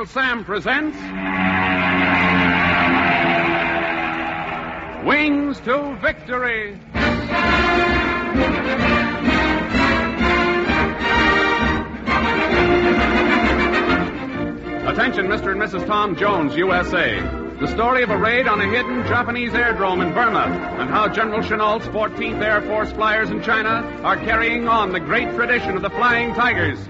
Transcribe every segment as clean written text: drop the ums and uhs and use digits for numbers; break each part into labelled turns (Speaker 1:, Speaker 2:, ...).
Speaker 1: Uncle Sam presents Wings to Victory. Attention, Mr. and Mrs. Tom Jones, USA. The story of a raid on a hidden Japanese airdrome in Burma and how General Chennault's 14th Air Force flyers in China are carrying on the great tradition of the Flying Tigers.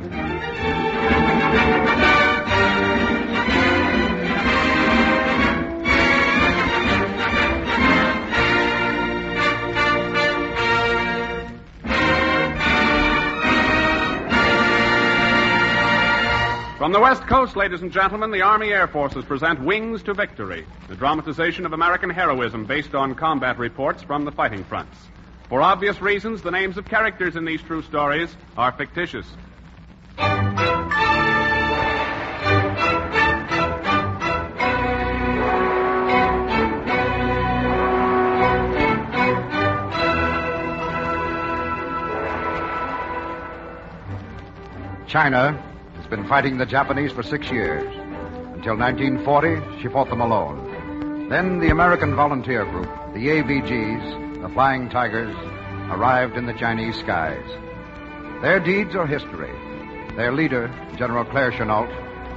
Speaker 1: From the West Coast, ladies and gentlemen, the Army Air Forces present Wings to Victory, the dramatization of American heroism based on combat reports from the fighting fronts. For obvious reasons, the names of characters in these true stories are fictitious.
Speaker 2: China has been fighting the Japanese for 6 years. Until 1940, she fought them alone. Then the American volunteer group, the AVGs, the Flying Tigers, arrived in the Chinese skies. Their deeds are history. Their leader, General Chennault,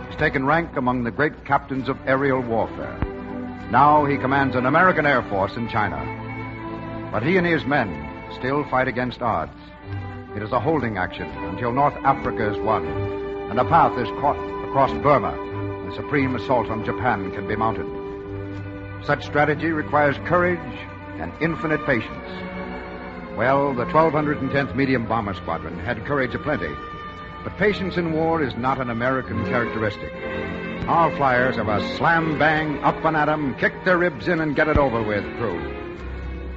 Speaker 2: has taken rank among the great captains of aerial warfare. Now he commands an American Air Force in China. But he and his men still fight against odds. It is a holding action until North Africa is won, and a path is cut across Burma. The supreme assault on Japan can be mounted. Such strategy requires courage and infinite patience. Well, the 1210th Medium Bomber Squadron had courage aplenty, but patience in war is not an American characteristic. Our flyers have a slam-bang, up and at 'em, kick their ribs in and get it over with crew.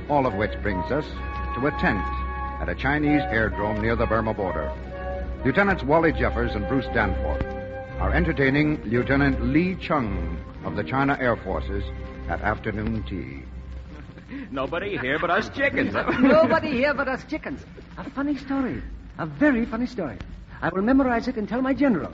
Speaker 2: All of which brings us to a tent at a Chinese airdrome near the Burma border. Lieutenants Wally Jeffers and Bruce Danforth are entertaining Lieutenant Li Chung of the China Air Forces at afternoon tea.
Speaker 3: Nobody here but us chickens.
Speaker 4: Nobody here but us chickens. A funny story. A very funny story. I will memorize it and tell my general.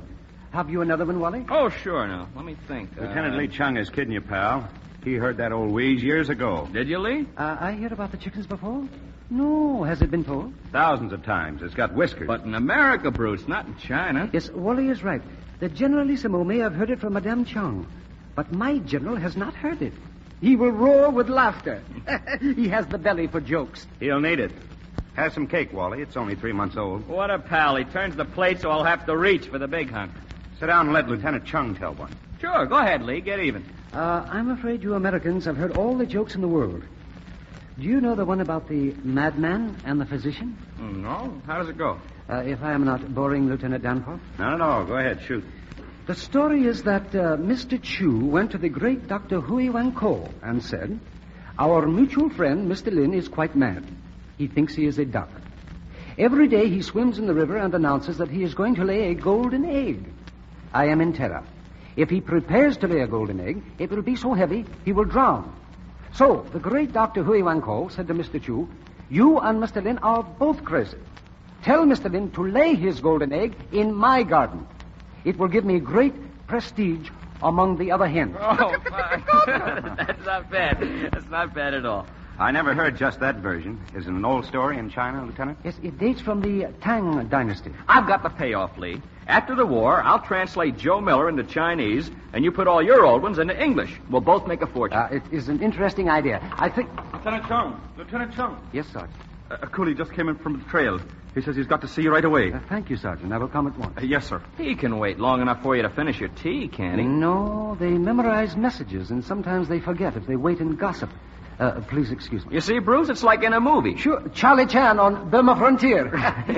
Speaker 4: Have you another one, Wally?
Speaker 3: Oh, sure, now. Let me think.
Speaker 5: Lieutenant Li Chung is kidding you, pal. He heard that old wheeze years ago.
Speaker 3: Did you, Lee?
Speaker 4: I heard about the chickens before. No, has it been told?
Speaker 5: Thousands of times. It's got whiskers.
Speaker 3: But in America, Bruce, not in China.
Speaker 4: Yes, Wally is right. The Generalissimo may have heard it from Madame Chung, but my general has not heard it. He will roar with laughter. He has the belly for jokes.
Speaker 5: He'll need it. Have some cake, Wally. It's only 3 months old.
Speaker 3: What a pal. He turns the plate so I'll have to reach for the big hunt.
Speaker 5: Sit down and let Lieutenant Chung tell one.
Speaker 3: Sure, go ahead, Lee. Get even.
Speaker 4: I'm afraid you Americans have heard all the jokes in the world. Do you know the one about the madman and the physician?
Speaker 3: No. How does it go?
Speaker 4: If I am not boring, Lieutenant Danforth?
Speaker 5: Not at all. Go ahead, shoot.
Speaker 4: The story is that Mr. Chu went to the great Dr. Hui Wan Ko and said, "Our mutual friend, Mr. Lin, is quite mad. He thinks he is a duck. Every day he swims in the river and announces that he is going to lay a golden egg. I am in terror. If he prepares to lay a golden egg, it will be so heavy he will drown. So the great Dr. Hui Wan Ko said to Mr. Chu, 'You and Mr. Lin are both crazy. Tell Mr. Lin to lay his golden egg in my garden. It will give me great prestige among the other hens.'"
Speaker 3: Oh, that's not bad. That's not bad at all.
Speaker 5: I never heard just that version. Is it an old story in China, Lieutenant?
Speaker 4: Yes, it dates from the Tang dynasty.
Speaker 3: I've got the payoff, Lee. After the war, I'll translate Joe Miller into Chinese, and you put all your old ones into English. We'll both make a fortune.
Speaker 4: It is an interesting idea. I think...
Speaker 6: Lieutenant Chung. Lieutenant Chung.
Speaker 4: Yes, Sergeant.
Speaker 6: A coolie just came in from the trail. He says he's got to see you right away.
Speaker 4: Thank you, Sergeant. I will come at once.
Speaker 6: Yes, sir.
Speaker 3: He can wait long enough for you to finish your tea, can't he?
Speaker 4: No, they memorize messages, and sometimes they forget if they wait and gossip. Please excuse me.
Speaker 3: You see, Bruce, it's like in a movie.
Speaker 4: Sure, Charlie Chan on Burma Frontier.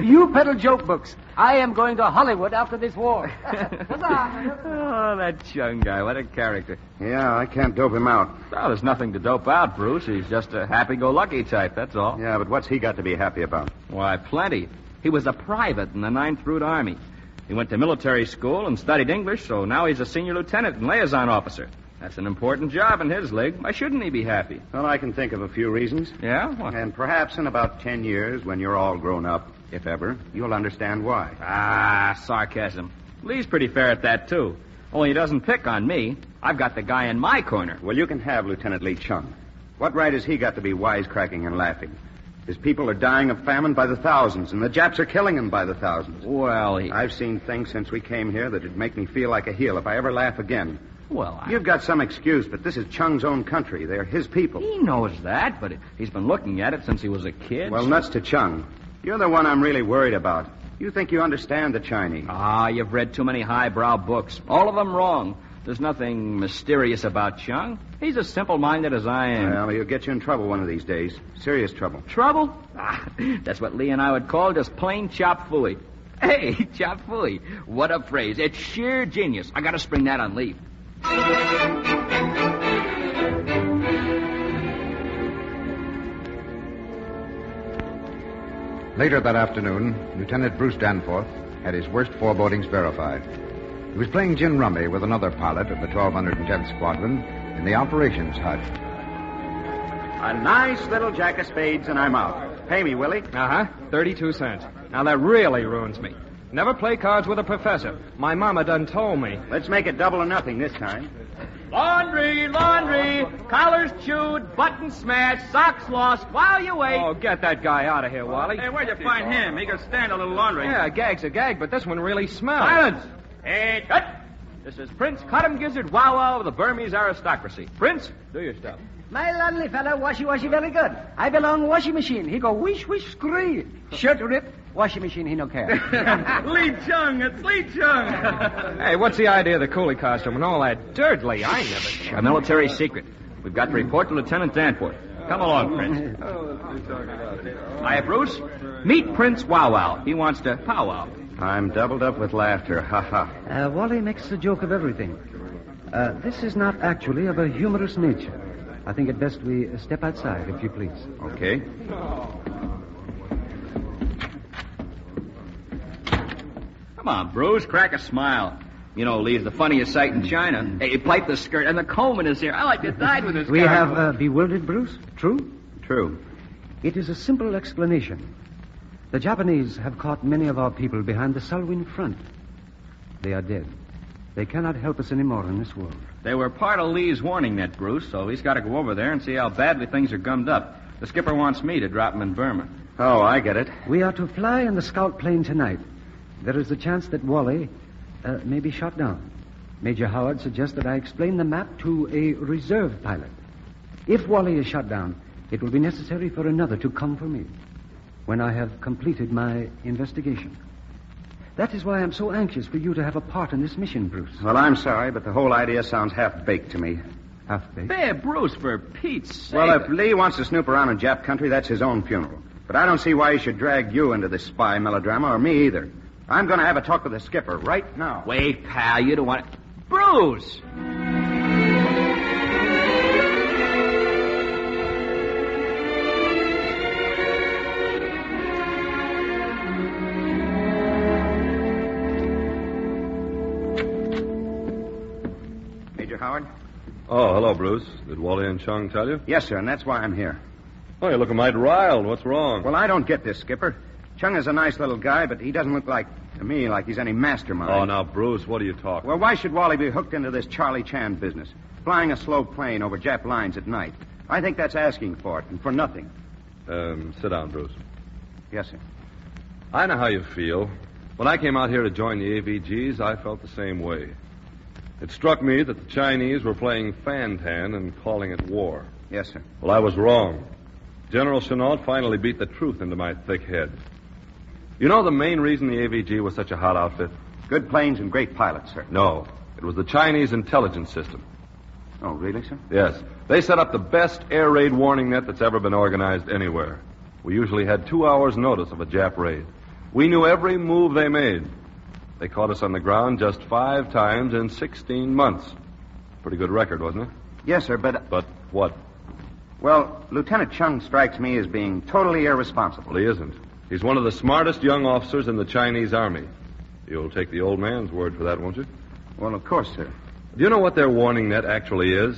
Speaker 4: You peddle joke books. I am going to Hollywood after this war.
Speaker 3: Oh, that Chung guy, what a character.
Speaker 5: Yeah, I can't dope him out.
Speaker 3: Well, there's nothing to dope out, Bruce. He's just a happy-go-lucky type, that's all.
Speaker 5: Yeah, but what's he got to be happy about?
Speaker 3: Why, plenty. He was a private in the 9th Route Army. He went to military school and studied English, so now he's a senior lieutenant and liaison officer. That's an important job in his league. Why shouldn't he be happy?
Speaker 5: Well, I can think of a few reasons.
Speaker 3: Yeah? What?
Speaker 5: And perhaps in about 10 years, when you're all grown up, if ever, you'll understand why.
Speaker 3: Ah, sarcasm. Lee's pretty fair at that, too. Only he doesn't pick on me. I've got the guy in my corner.
Speaker 5: Well, you can have Lieutenant Lee Chung. What right has he got to be wisecracking and laughing? His people are dying of famine by the thousands, and the Japs are killing them by the thousands.
Speaker 3: Well,
Speaker 5: I've seen things since we came here that'd make me feel like a heel if I ever laugh again.
Speaker 3: Well,
Speaker 5: You've got some excuse, but this is Chung's own country. They're his people.
Speaker 3: He knows that, but he's been looking at it since he was a kid.
Speaker 5: Well, nuts to Chung. You're the one I'm really worried about. You think you understand the Chinese.
Speaker 3: You've read too many highbrow books. All of them wrong. There's nothing mysterious about Chung. He's as simple-minded as I am.
Speaker 5: Well, he'll get you in trouble one of these days. Serious trouble.
Speaker 3: Trouble? That's what Lee and I would call just plain chop fooey. Hey, chop fooey. What a phrase. It's sheer genius. I gotta spring that on Lee.
Speaker 2: Later that afternoon, Lieutenant Bruce Danforth had his worst forebodings verified. He was playing gin rummy with another pilot of the 1210th Squadron in the operations hut.
Speaker 5: A nice little jack of spades, and I'm out. Pay me, Willie.
Speaker 7: 32 cents. Now, that really ruins me. Never play cards with a professor. My mama done told me.
Speaker 5: Let's make it double or nothing this time.
Speaker 3: Laundry, laundry, collars chewed, buttons smashed, socks lost while you wait.
Speaker 7: Oh, get that guy out of here, Wally.
Speaker 6: Hey, where'd you find him? He could stand a little laundry.
Speaker 7: Yeah, a gag's a gag, but this one really smells.
Speaker 3: Silence! Hey, cut! This is Prince Cottam Gizzard Wow Wow of the Burmese aristocracy. Prince, do your stuff.
Speaker 4: My lovely fellow, washy, very good. I belong washing machine. He go wish, scree. Shirt rip, washing machine, he no care.
Speaker 6: Lee Chung, it's Lee Chung.
Speaker 7: Hey, what's the idea of the coolie costume and all that dirt, Lee? I never...
Speaker 3: A military secret. We've got to report to Lieutenant Danforth. Come along, Prince. Hiya, Bruce. Meet Prince Wow Wow. He wants to powwow.
Speaker 5: I'm doubled up with laughter. Ha ha.
Speaker 4: Wally makes a joke of everything. This is not actually of a humorous nature. I think it best we step outside, if you please.
Speaker 5: Okay.
Speaker 3: Come on, Bruce. Crack a smile. You know, Lee's the funniest sight in China. Hey, pipe the skirt, and the comb in his hair. I like to die with his
Speaker 4: We have bewildered Bruce? True?
Speaker 5: True.
Speaker 4: It is a simple explanation. The Japanese have caught many of our people behind the Salween front. They are dead. They cannot help us anymore in this world.
Speaker 3: They were part of Lee's warning net, Bruce, so he's got to go over there and see how badly things are gummed up. The skipper wants me to drop him in Burma.
Speaker 5: Oh, I get it.
Speaker 4: We are to fly in the scout plane tonight. There is a chance that Wally may be shot down. Major Howard suggests that I explain the map to a reserve pilot. If Wally is shot down, it will be necessary for another to come for me when I have completed my investigation. That is why I'm so anxious for you to have a part in this mission, Bruce.
Speaker 5: Well, I'm sorry, but the whole idea sounds half-baked to me.
Speaker 4: Half-baked?
Speaker 3: There, Bruce, for Pete's sake.
Speaker 5: Well, if Lee wants to snoop around in Jap country, that's his own funeral. But I don't see why he should drag you into this spy melodrama, or me either. I'm going to have a talk with the skipper right now.
Speaker 3: Wait, pal, you don't want to... Bruce!
Speaker 5: Major Howard?
Speaker 8: Oh, hello, Bruce. Did Wally and Chung tell you?
Speaker 5: Yes, sir, and that's why I'm here.
Speaker 8: Oh, you're looking mighty riled. What's wrong?
Speaker 5: Well, I don't get this, Skipper. Chung is a nice little guy, but he doesn't look to me like he's any mastermind.
Speaker 8: Oh, now, Bruce, what are you talking?
Speaker 5: Well, why should Wally be hooked into this Charlie Chan business? Flying a slow plane over Jap lines at night. I think that's asking for it, and for nothing.
Speaker 8: Sit down, Bruce.
Speaker 5: Yes, sir.
Speaker 8: I know how you feel. When I came out here to join the AVGs, I felt the same way. It struck me that the Chinese were playing fan-tan and calling it war.
Speaker 5: Yes, sir.
Speaker 8: Well, I was wrong. General Chennault finally beat the truth into my thick head. You know the main reason the AVG was such a hot outfit?
Speaker 5: Good planes and great pilots, sir.
Speaker 8: No. It was the Chinese intelligence system.
Speaker 5: Oh, really, sir?
Speaker 8: Yes. They set up the best air raid warning net that's ever been organized anywhere. We usually had 2 hours' notice of a Jap raid. We knew every move they made. They caught us on the ground just 5 times in 16 months. Pretty good record, wasn't it?
Speaker 5: Yes, sir, but...
Speaker 8: But what?
Speaker 5: Well, Lieutenant Chung strikes me as being totally irresponsible.
Speaker 8: Well, he isn't. He's one of the smartest young officers in the Chinese army. You'll take the old man's word for that, won't you?
Speaker 5: Well, of course, sir.
Speaker 8: Do you know what their warning net actually is?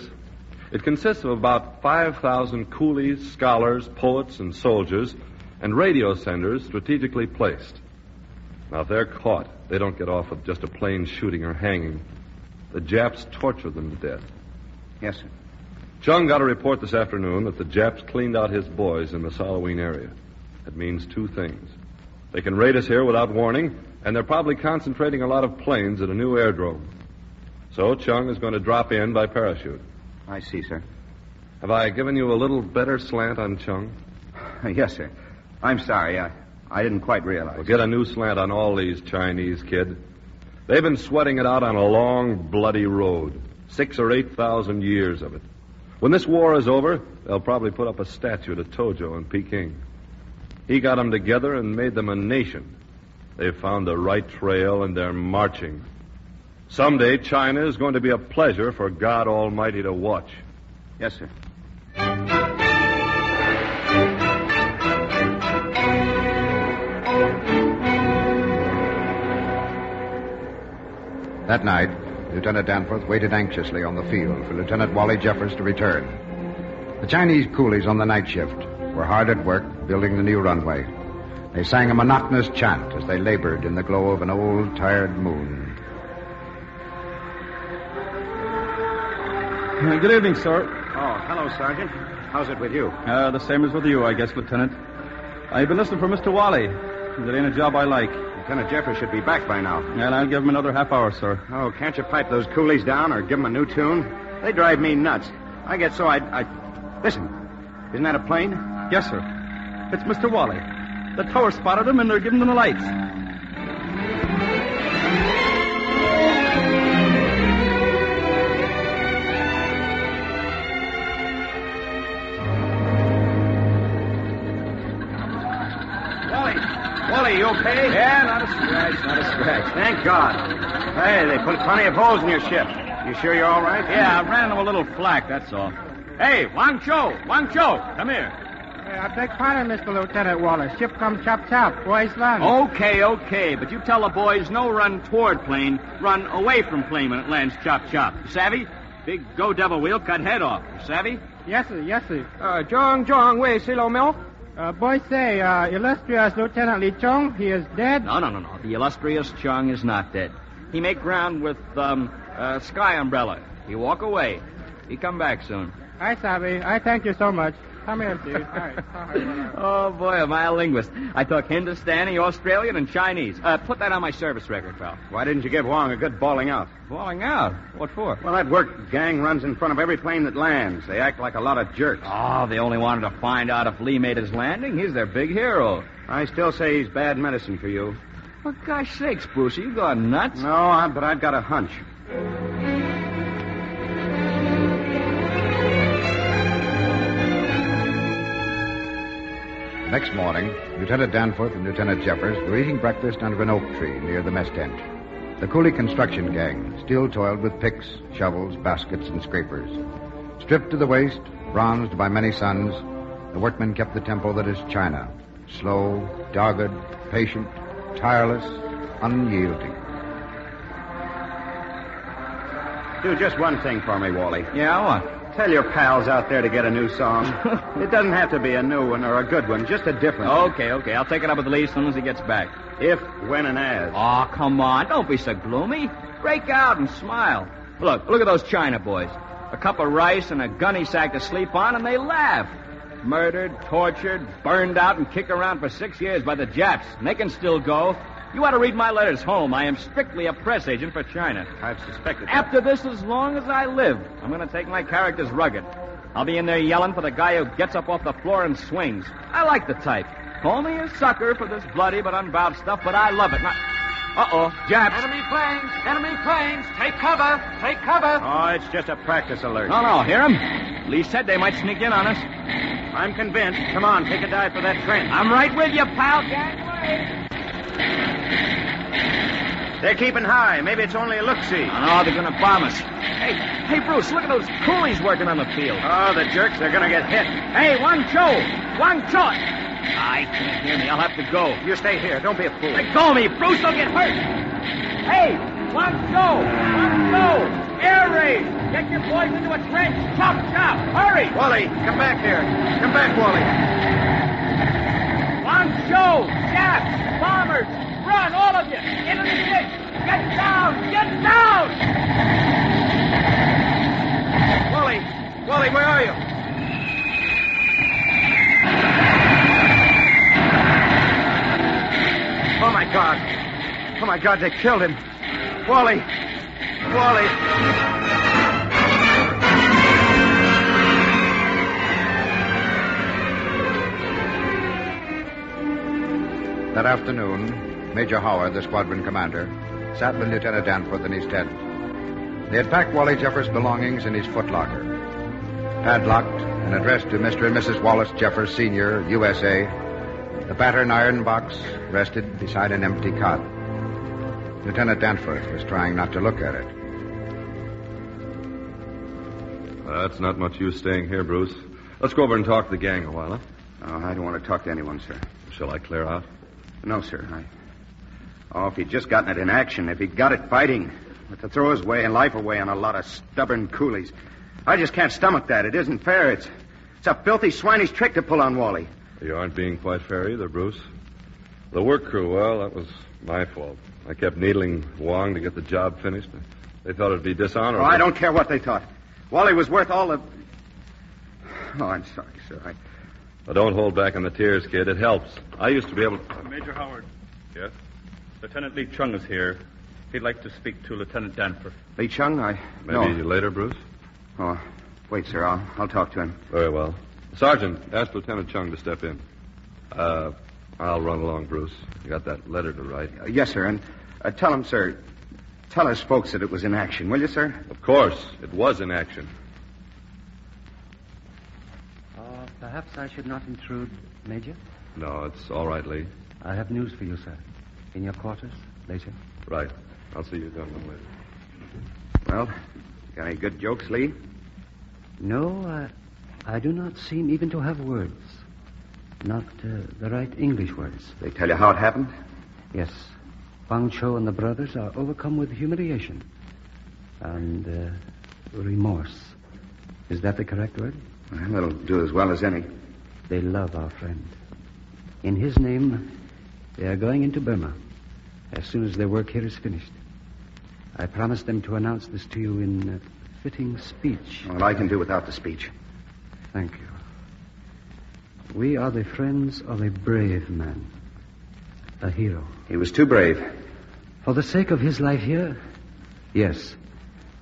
Speaker 8: It consists of about 5,000 coolies, scholars, poets, and soldiers, and radio senders strategically placed. Now, if they're caught, they don't get off with just a plain shooting or hanging. The Japs tortured them to death.
Speaker 5: Yes, sir.
Speaker 8: Chung got a report this afternoon that the Japs cleaned out his boys in the Saloween area. It means two things. They can raid us here without warning, and they're probably concentrating a lot of planes at a new airdrome. So Chung is going to drop in by parachute.
Speaker 5: I see, sir.
Speaker 8: Have I given you a little better slant on Chung?
Speaker 5: Yes, sir. I'm sorry. I didn't quite realize.
Speaker 8: Well, get a new slant on all these Chinese, kid. They've been sweating it out on a long, bloody road. 6,000 or 8,000 years of it. When this war is over, they'll probably put up a statue to Tojo in Peking. He got them together and made them a nation. They've found the right trail, and they're marching. Someday, China is going to be a pleasure for God Almighty to watch.
Speaker 5: Yes, sir.
Speaker 2: That night, Lieutenant Danforth waited anxiously on the field for Lieutenant Wally Jeffers to return. The Chinese coolies on the night shift were hard at work building the new runway. They sang a monotonous chant as they labored in the glow of an old, tired moon.
Speaker 6: Good evening, sir.
Speaker 5: Oh, hello, Sergeant. How's it with you?
Speaker 6: The same as with you, I guess, Lieutenant. I've been listening for Mr. Wally. It ain't a job I like.
Speaker 5: Lieutenant Jeffers should be back by now.
Speaker 6: And I'll give him another half hour, sir.
Speaker 5: Oh, can't you pipe those coolies down or give them a new tune? They drive me nuts. I get so I... Listen, isn't that a plane?
Speaker 6: Yes, sir. It's Mr. Wally. The tower spotted him, and they're giving him the lights.
Speaker 5: Wally, you okay?
Speaker 3: Yeah, not a scratch.
Speaker 5: Thank God. Hey, they put plenty of holes in your ship. You sure you're all right?
Speaker 3: Yeah, I ran him a little flack, that's all. Hey, Wang Cho, come here.
Speaker 9: I beg pardon, Mr. Lieutenant Wallace. Ship come chop. Boys run.
Speaker 3: Okay, but you tell the boys no run toward plane, run away from plane when it lands chop. You savvy? Big go devil wheel cut head off. You savvy?
Speaker 9: Yes, sir.
Speaker 7: Zhong, wait, silo milk?
Speaker 9: Boys say, illustrious Lieutenant Li Chong, he is dead.
Speaker 3: No. The illustrious Chung is not dead. He make ground with, sky umbrella. He walk away. He come back soon.
Speaker 9: I savvy. I thank you so much. Come here, dude. All right.
Speaker 3: Oh, boy, am I a linguist. I talk Hindustani, Australian, and Chinese. Put that on my service record, pal.
Speaker 5: Why didn't you give Wong a good bawling out?
Speaker 3: Bawling out? What for?
Speaker 5: Well, that work gang runs in front of every plane that lands. They act like a lot of jerks.
Speaker 3: Oh, they only wanted to find out if Lee made his landing. He's their big hero.
Speaker 5: I still say he's bad medicine for you.
Speaker 3: For gosh sakes, Brucey, you gone nuts?
Speaker 5: No, but I've got a hunch.
Speaker 2: Next morning, Lieutenant Danforth and Lieutenant Jeffers were eating breakfast under an oak tree near the mess tent. The coolie construction gang still toiled with picks, shovels, baskets, and scrapers. Stripped to the waist, bronzed by many suns, the workmen kept the tempo that is China. Slow, dogged, patient, tireless, unyielding.
Speaker 5: Do just one thing for me, Wally.
Speaker 3: Yeah, what?
Speaker 5: Tell your pals out there to get a new song. It doesn't have to be a new one or a good one, just a different one.
Speaker 3: Okay. I'll take it up with Lee as soon as he gets back.
Speaker 5: If, when, and as.
Speaker 3: Oh, come on. Don't be so gloomy. Break out and smile. Look at those China boys. A cup of rice and a gunny sack to sleep on, and they laugh. Murdered, tortured, burned out, and kicked around for 6 years by the Japs. And they can still go. You ought to read my letters home. I am strictly a press agent for China.
Speaker 5: I've suspected that.
Speaker 3: After this, as long as I live, I'm going to take my characters rugged. I'll be in there yelling for the guy who gets up off the floor and swings. I like the type. Call me a sucker for this bloody but unbowed stuff, but I love it. Uh-oh, Japs.
Speaker 7: Enemy planes! Take cover!
Speaker 5: Oh, it's just a practice alert.
Speaker 3: No, hear him? Lee said they might sneak in on us.
Speaker 5: I'm convinced. Come on, take a dive for that trench.
Speaker 3: I'm right with you, pal. Gangway.
Speaker 5: They're keeping high. Maybe it's only a look-see.
Speaker 3: No, they're going to bomb us. Hey, Bruce, look at those coolies working on the field.
Speaker 5: Oh, the jerks, they're going to get hit.
Speaker 3: Hey, Wang Cho! I can't hear me. I'll have to go.
Speaker 5: You stay here. Don't be a fool.
Speaker 3: Let go of me, Bruce. Don't get hurt. Hey, Wang Cho! Air raid! Get your boys into a trench. Chop! Hurry!
Speaker 5: Wally, come back here. Come back, Wally.
Speaker 3: Wang Cho! Japs! Bombers! Run, all of you! Into the ditch! Get down!
Speaker 7: Wally! Wally, where are you?
Speaker 5: Oh, my God. Oh, my God, they killed him. Wally! Wally!
Speaker 2: That afternoon, Major Howard, the squadron commander, sat with Lieutenant Danforth in his tent. They had packed Wally Jeffers' belongings in his footlocker. Padlocked and addressed to Mr. and Mrs. Wallace Jeffers, Sr., USA, the pattern iron box rested beside an empty cot. Lieutenant Danforth was trying not to look at it.
Speaker 8: That's not much use staying here, Bruce. Let's go over and talk to the gang a while, huh?
Speaker 5: Oh, I don't want to talk to anyone, sir.
Speaker 8: Shall I clear out?
Speaker 5: No, sir. If he'd just gotten it in action, if he'd got it fighting, but to throw his life away on a lot of stubborn coolies. I just can't stomach that. It isn't fair. It's a filthy, swinish trick to pull on Wally.
Speaker 8: You aren't being quite fair either, Bruce. The work crew, well, that was my fault. I kept needling Wong to get the job finished. They thought it'd be dishonorable.
Speaker 5: Oh, I don't care what they thought. Wally was worth all the... Oh, I'm sorry, sir.
Speaker 8: But don't hold back on the tears, kid. It helps. I used to be able to...
Speaker 6: Major Howard.
Speaker 8: Yes?
Speaker 6: Lieutenant Lee Chung is here. He'd like to speak to Lieutenant Danforth.
Speaker 5: Lee Chung?
Speaker 8: Maybe later, Bruce?
Speaker 5: Oh, wait, sir. I'll talk to him.
Speaker 8: Very well. Sergeant, ask Lieutenant Chung to step in. I'll run along, Bruce. You got that letter to write?
Speaker 5: Yes, sir. And tell him, sir, tell us folks that it was in action, will you, sir?
Speaker 8: Of course. It was in action.
Speaker 4: Perhaps I should not intrude, Major?
Speaker 8: No, it's all right, Lee.
Speaker 4: I have news for you, sir. In your quarters, later.
Speaker 8: Right. I'll see you gentlemen later.
Speaker 5: Well, got any good jokes, Lee?
Speaker 4: No, I do not seem even to have words. Not the right English words.
Speaker 5: They tell you how it happened?
Speaker 4: Yes. Wang Cho and the brothers are overcome with humiliation and remorse. Is that the correct word?
Speaker 5: Well, that'll do as well as any.
Speaker 4: They love our friend. In his name, they are going into Burma as soon as their work here is finished. I promised them to announce this to you in a fitting speech.
Speaker 5: Well, I can do without the speech.
Speaker 4: Thank you. We are the friends of a brave man. A hero.
Speaker 5: He was too brave.
Speaker 4: For the sake of his life here, yes.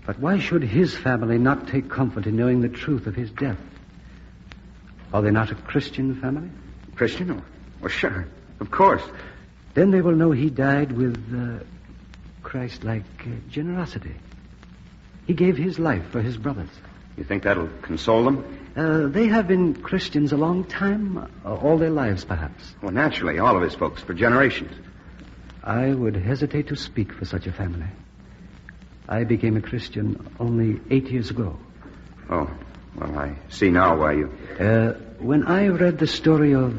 Speaker 4: But why should his family not take comfort in knowing the truth of his death? Are they not a Christian family?
Speaker 5: Christian? Oh, well, sure. Of course.
Speaker 4: Then they will know he died with Christ-like generosity. He gave his life for his brothers.
Speaker 5: You think that'll console them?
Speaker 4: They have been Christians a long time, all their lives, perhaps.
Speaker 5: Well, naturally, all of his folks, for generations.
Speaker 4: I would hesitate to speak for such a family. I became a Christian only 8 years ago.
Speaker 5: Oh, well, I see now why you...
Speaker 4: When I read the story of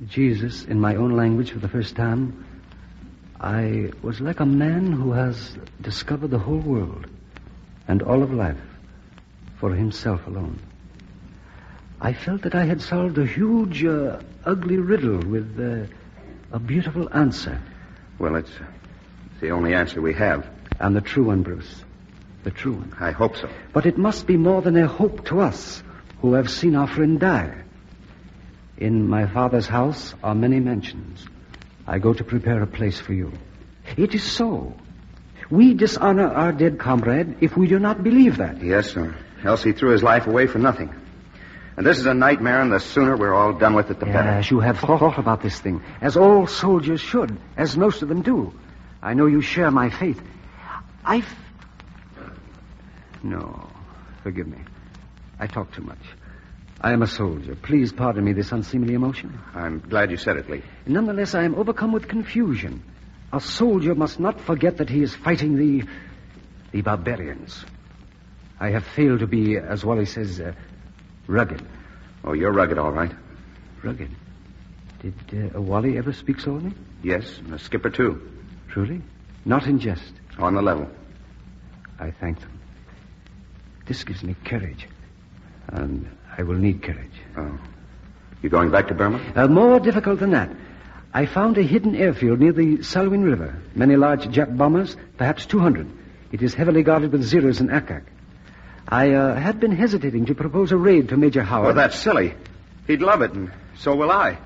Speaker 4: Jesus in my own language for the first time, I was like a man who has discovered the whole world and all of life for himself alone. I felt that I had solved a huge, ugly riddle with a beautiful answer.
Speaker 5: Well, it's the only answer we have.
Speaker 4: And the true one, Bruce. The true one.
Speaker 5: I hope so.
Speaker 4: But it must be more than a hope to us who have seen our friend die. In my father's house are many mansions. I go to prepare a place for you. It is so. We dishonor our dead comrade if we do not believe that.
Speaker 5: Yes, sir. Else he threw his life away for nothing. And this is a nightmare, and the sooner we're all done with it, the better.
Speaker 4: Yes, you have thought about this thing, as all soldiers should, as most of them do. I know you share my faith. No, forgive me. I talk too much. I am a soldier. Please pardon me this unseemly emotion.
Speaker 5: I'm glad you said it, Lee.
Speaker 4: Nonetheless, I am overcome with confusion. A soldier must not forget that he is fighting the barbarians. I have failed to be, as Wally says, rugged.
Speaker 5: Oh, you're rugged, all right.
Speaker 4: Rugged? Did Wally ever speak so of me?
Speaker 5: Yes, and the skipper, too.
Speaker 4: Truly? Not in jest?
Speaker 5: On the level.
Speaker 4: I thank them. This gives me courage. And I will need courage.
Speaker 5: Oh. You going back to Burma?
Speaker 4: More difficult than that. I found a hidden airfield near the Salween River. Many large Jap bombers, perhaps 200. It is heavily guarded with Zeros and Akak. I had been hesitating to propose a raid to Major Howard.
Speaker 5: Well, that's silly. He'd love it, and so will I.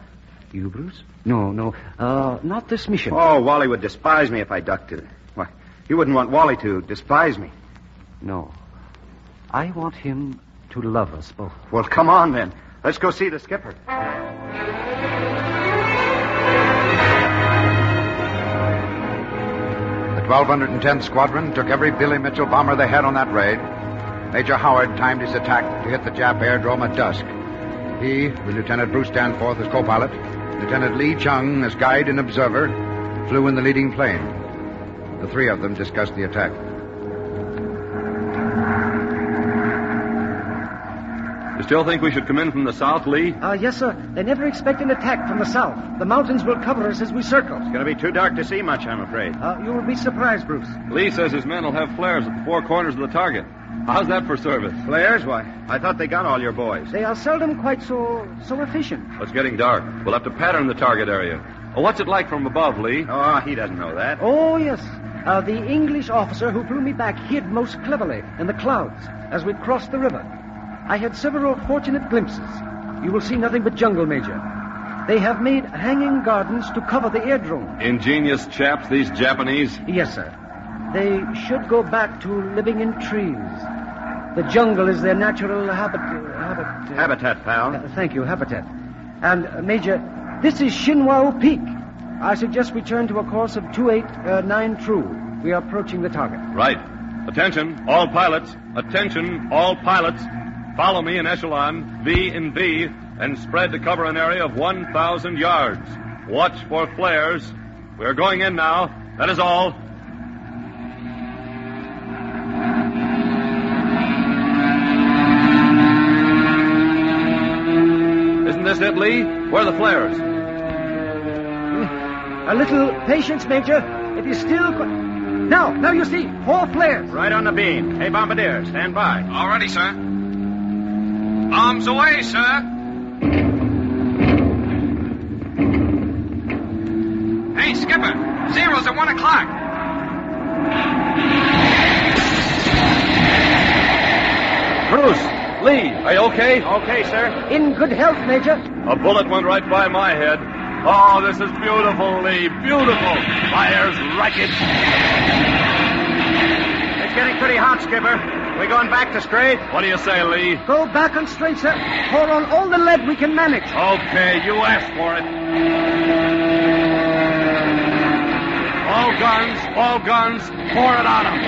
Speaker 4: You, Bruce? No, not this mission.
Speaker 5: Oh, Wally would despise me if I ducked it. Why, you wouldn't want Wally to despise me.
Speaker 4: No. I want him to love us both.
Speaker 5: Well, come on, then. Let's go see the skipper.
Speaker 2: The 1210th Squadron took every Billy Mitchell bomber they had on that raid. Major Howard timed his attack to hit the Jap airdrome at dusk. He, with Lieutenant Bruce Danforth as co-pilot, Lieutenant Lee Chung as guide and observer, flew in the leading plane. The three of them discussed the attack.
Speaker 8: You still think we should come in from the south, Lee?
Speaker 4: Yes, sir. They never expect an attack from the south. The mountains will cover us as we circle.
Speaker 5: It's going to be too dark to see much, I'm afraid.
Speaker 4: You will be surprised, Bruce.
Speaker 8: Lee says his men will have flares at the four corners of the target. How's that for service?
Speaker 5: Flares? Why, I thought they got all your boys.
Speaker 4: They are seldom quite so efficient.
Speaker 8: Well, it's getting dark. We'll have to pattern the target area. Oh, what's it like from above, Lee?
Speaker 5: Oh, he doesn't know that.
Speaker 4: Oh, yes. The English officer who flew me back hid most cleverly in the clouds as we crossed the river. I had several fortunate glimpses. You will see nothing but jungle, Major. They have made hanging gardens to cover the airdrome.
Speaker 8: Ingenious chaps, these Japanese.
Speaker 4: Yes, sir. They should go back to living in trees. The jungle is their natural
Speaker 5: Habitat, pal.
Speaker 4: Thank you, habitat. And, Major, this is Shinwao Peak. I suggest we turn to a course of 28 true. We are approaching the target.
Speaker 8: Right. Attention, all pilots. Attention, all pilots. Follow me in echelon, V in V, and spread to cover an area of 1,000 yards. Watch for flares. We're going in now. That is all. Isn't this it, Lee? Where are the flares?
Speaker 4: A little patience, Major. It is still... Now you see, 4 flares.
Speaker 5: Right on the beam. Hey, Bombardier, stand by.
Speaker 3: All ready, sir. Arms away, sir. Hey, Skipper. Zero's at 1 o'clock.
Speaker 8: Bruce! Lee, are you okay?
Speaker 5: Okay, sir.
Speaker 4: In good health, Major.
Speaker 8: A bullet went right by my head. Oh, this is beautiful, Lee. Beautiful. My hair's ragged.
Speaker 5: It's getting pretty hot, Skipper. We going back to straight?
Speaker 8: What do you say, Lee?
Speaker 4: Go back on straight, sir. Pour on all the lead we can manage.
Speaker 8: Okay, you asked for it. All guns, pour it on them.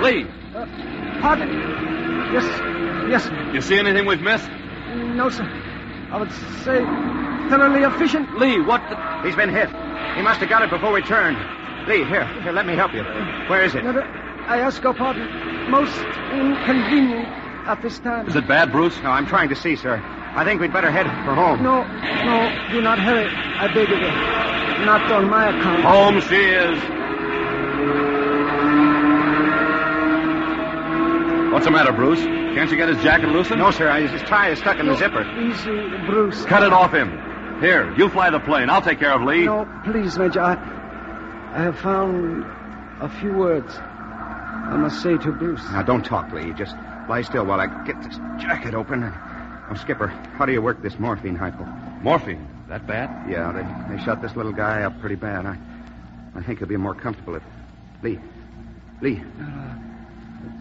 Speaker 8: Lee.
Speaker 4: Pardon? Yes.
Speaker 8: You see anything we've missed?
Speaker 4: No, sir. I would say thoroughly efficient.
Speaker 8: Lee, what the...
Speaker 5: He's been hit. He must have got it before we turned. Lee, here, let me help you. Where is it?
Speaker 4: No, I ask your pardon. Most inconvenient at this time.
Speaker 8: Is it bad, Bruce?
Speaker 5: No, I'm trying to see, sir. I think we'd better head for home.
Speaker 4: No, do not hurry. I beg of you. Not on my account.
Speaker 8: Home she is. What's the matter, Bruce? Can't you get his jacket loosened?
Speaker 5: No, sir. His tie is stuck in the zipper.
Speaker 4: Easy, Bruce.
Speaker 8: Cut it off him. Here, you fly the plane. I'll take care of Lee.
Speaker 4: No, please, Major. I have found a few words I must say to Bruce.
Speaker 5: Now, don't talk, Lee. Just lie still while I get this jacket open. Oh, Skipper, how do you work this morphine hypo?
Speaker 8: Morphine? That bad?
Speaker 5: Yeah, they shot this little guy up pretty bad. I think he'll be more comfortable if... Lee.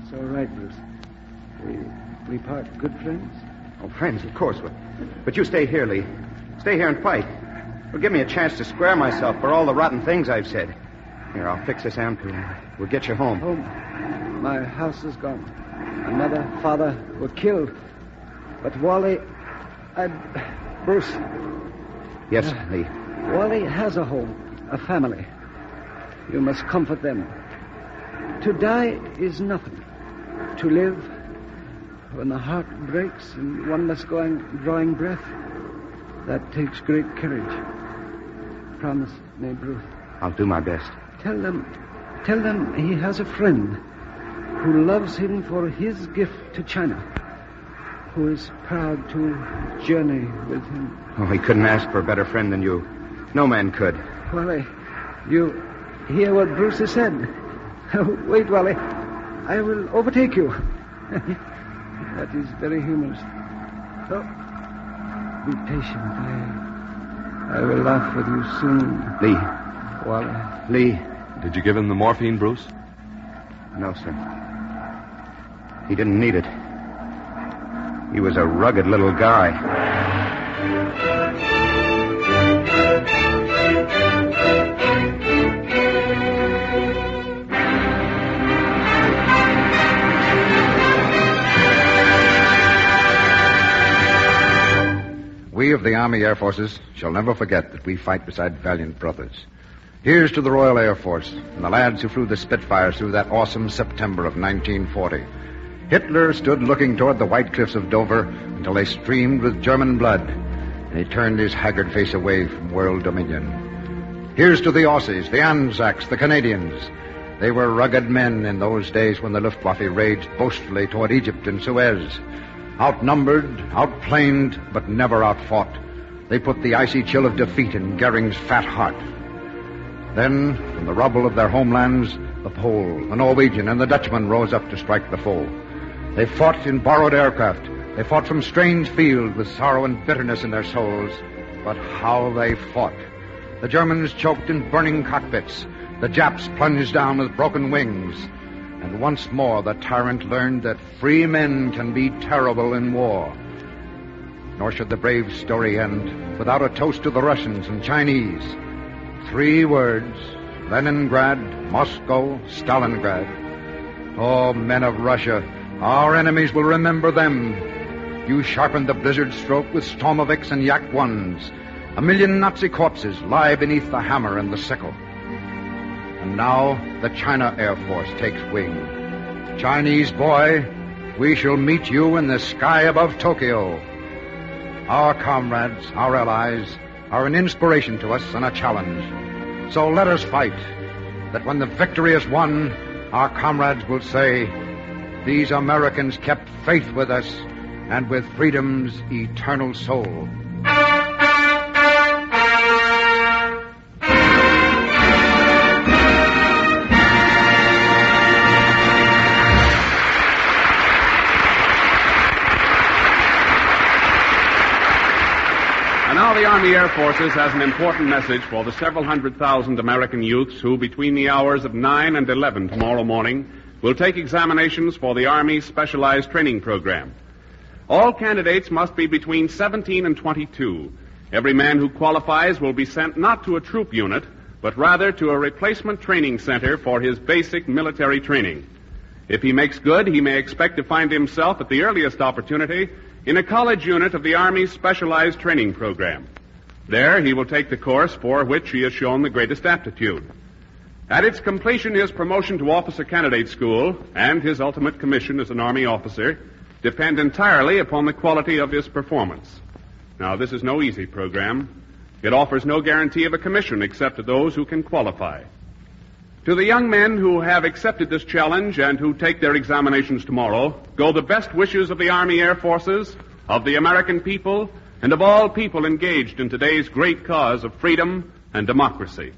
Speaker 4: It's all right, Bruce. We part good friends?
Speaker 5: Oh, friends, of course. But you stay here, Lee. Stay here and fight. It'll give me a chance to square myself for all the rotten things I've said. Here, I'll fix this amp and we'll get you home.
Speaker 4: Home? My house is gone. My mother, father were killed. But Wally... Bruce.
Speaker 5: Yes, Lee.
Speaker 4: Wally has a home, a family. You must comfort them. To die is nothing. To live, when the heart breaks and one must go on drawing breath, that takes great courage. Promise me, Bruce.
Speaker 5: I'll do my best.
Speaker 4: Tell them he has a friend who loves him for his gift to China, who is proud to journey with him.
Speaker 5: Oh, he couldn't ask for a better friend than you. No man could.
Speaker 4: Well, You hear what Bruce has said? Wait, Wally. I will overtake you. That is very humorous. So, be patient. I will laugh with you soon.
Speaker 5: Lee.
Speaker 4: Wally.
Speaker 5: Lee.
Speaker 8: Did you give him the morphine, Bruce?
Speaker 5: No, sir. He didn't need it. He was a rugged little guy.
Speaker 2: We of the Army Air Forces shall never forget that we fight beside valiant brothers. Here's to the Royal Air Force and the lads who flew the Spitfires through that awesome September of 1940. Hitler stood looking toward the white cliffs of Dover until they streamed with German blood, and he turned his haggard face away from world dominion. Here's to the Aussies, the Anzacs, the Canadians. They were rugged men in those days when the Luftwaffe raged boastfully toward Egypt and Suez. Outnumbered, outplaned, but never outfought, they put the icy chill of defeat in Goering's fat heart. Then, from the rubble of their homelands, the Pole, the Norwegian, and the Dutchman rose up to strike the foe. They fought in borrowed aircraft. They fought from strange fields with sorrow and bitterness in their souls. But how they fought. The Germans choked in burning cockpits. The Japs plunged down with broken wings. And once more the tyrant learned that free men can be terrible in war. Nor should the brave story end without a toast to the Russians and Chinese. 3 words: Leningrad, Moscow, Stalingrad. Oh, men of Russia, our enemies will remember them. You sharpened the blizzard stroke with Stormoviks and Yak 1s. 1 million Nazi corpses lie beneath the hammer and the sickle. And now the China Air Force takes wing. Chinese boy, we shall meet you in the sky above Tokyo. Our comrades, our allies, are an inspiration to us and a challenge. So let us fight, that when the victory is won, our comrades will say, these Americans kept faith with us and with freedom's eternal soul.
Speaker 1: And now the Army Air Forces has an important message for the several 100,000 American youths who, between the hours of 9 and 11 tomorrow morning, will take examinations for the Army's Specialized Training Program. All candidates must be between 17 and 22. Every man who qualifies will be sent not to a troop unit, but rather to a replacement training center for his basic military training. If he makes good, he may expect to find himself at the earliest opportunity in a college unit of the Army's Specialized Training Program. There he will take the course for which he has shown the greatest aptitude. At its completion, his promotion to Officer Candidate School and his ultimate commission as an Army officer depend entirely upon the quality of his performance. Now, this is no easy program. It offers no guarantee of a commission except to those who can qualify. To the young men who have accepted this challenge and who take their examinations tomorrow go the best wishes of the Army Air Forces, of the American people, and of all people engaged in today's great cause of freedom and democracy.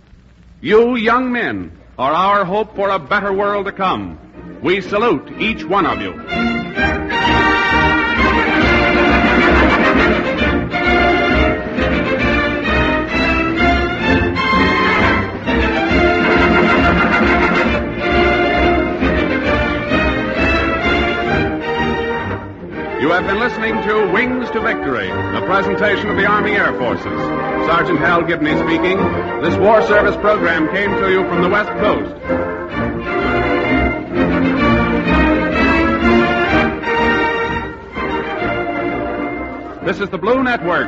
Speaker 1: You young men are our hope for a better world to come. We salute each one of you. You have been listening to Wings to Victory, a presentation of the Army Air Forces. Sergeant Hal Gibney speaking. This war service program came to you from the West Coast. This is the Blue Network.